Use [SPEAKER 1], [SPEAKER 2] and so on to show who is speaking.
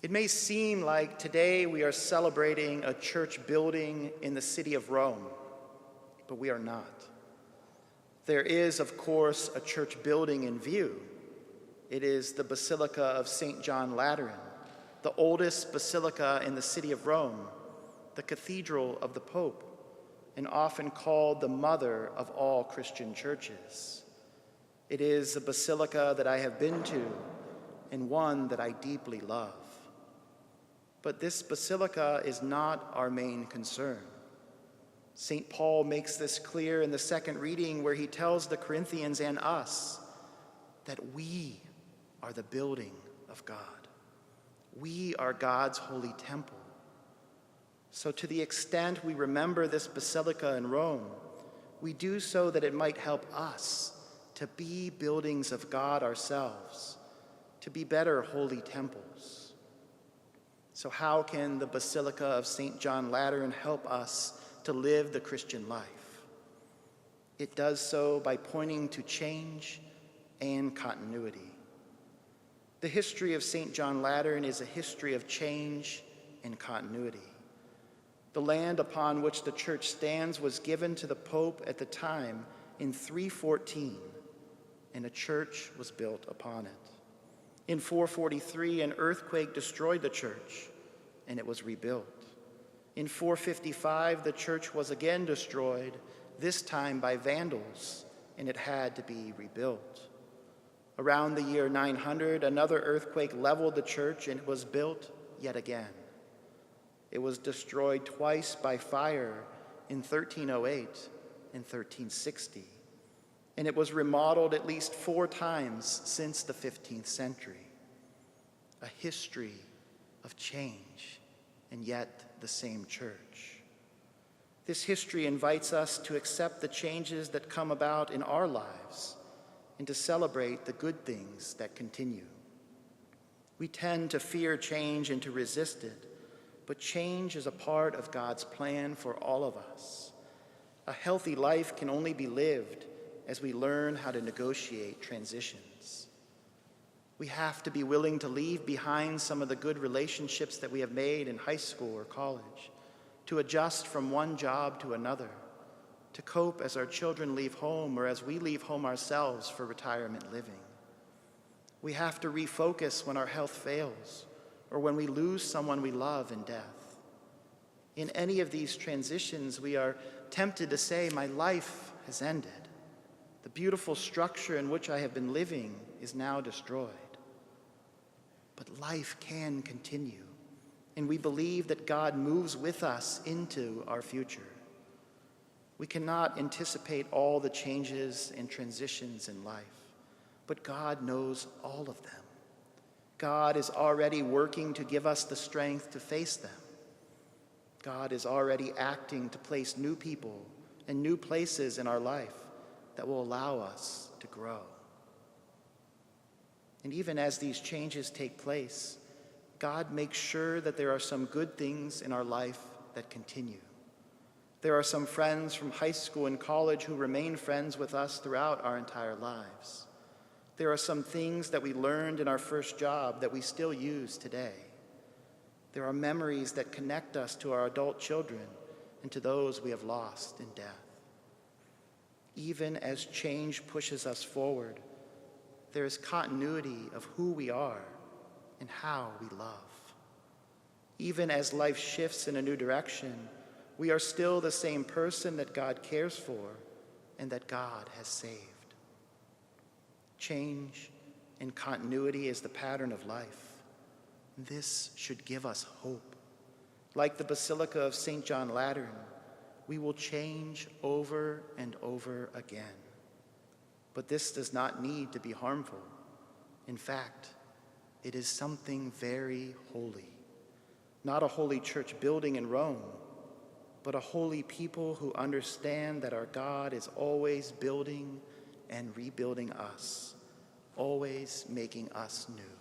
[SPEAKER 1] It may seem like today we are celebrating a church building in the city of Rome, but we are not. There is, of course, a church building in view. It is the Basilica of St. John Lateran, the oldest basilica in the city of Rome, the cathedral of the Pope, and often called the mother of all Christian churches. It is a basilica that I have been to and one that I deeply love. But this basilica is not our main concern. St. Paul makes this clear in the second reading where he tells the Corinthians and us that we are the building of God. We are God's holy temple. So to the extent we remember this basilica in Rome, we do so that it might help us to be buildings of God ourselves, to be better holy temples. So how can the Basilica of St. John Lateran help us to live the Christian life? It does so by pointing to change and continuity. The history of St. John Lateran is a history of change and continuity. The land upon which the church stands was given to the Pope at the time in 314, and a church was built upon it. In 443, an earthquake destroyed the church, and it was rebuilt. In 455, the church was again destroyed, this time by vandals, and it had to be rebuilt. Around the year 900, another earthquake leveled the church, and it was built yet again. It was destroyed twice by fire in 1308 and 1360, and it was remodeled at least 4 times since the 15th century. A history of change, and yet the same church. This history invites us to accept the changes that come about in our lives and to celebrate the good things that continue. We tend to fear change and to resist it, but change is a part of God's plan for all of us. A healthy life can only be lived as we learn how to negotiate transitions. We have to be willing to leave behind some of the good relationships that we have made in high school or college, to adjust from one job to another, to cope as our children leave home or as we leave home ourselves for retirement living. We have to refocus when our health fails or when we lose someone we love in death. In any of these transitions, we are tempted to say, my life has ended. The beautiful structure in which I have been living is now destroyed. But life can continue, and we believe that God moves with us into our future. We cannot anticipate all the changes and transitions in life, but God knows all of them. God is already working to give us the strength to face them. God is already acting to place new people and new places in our life that will allow us to grow. And even as these changes take place, God makes sure that there are some good things in our life that continue. There are some friends from high school and college who remain friends with us throughout our entire lives. There are some things that we learned in our first job that we still use today. There are memories that connect us to our adult children and to those we have lost in death. Even as change pushes us forward, there is continuity of who we are and how we love. Even as life shifts in a new direction, we are still the same person that God cares for and that God has saved. Change and continuity is the pattern of life. This should give us hope. Like the Basilica of St. John Lateran, we will change over and over again. But this does not need to be harmful. In fact, it is something very holy. Not a holy church building in Rome, but a holy people who understand that our God is always building and rebuilding us, always making us new.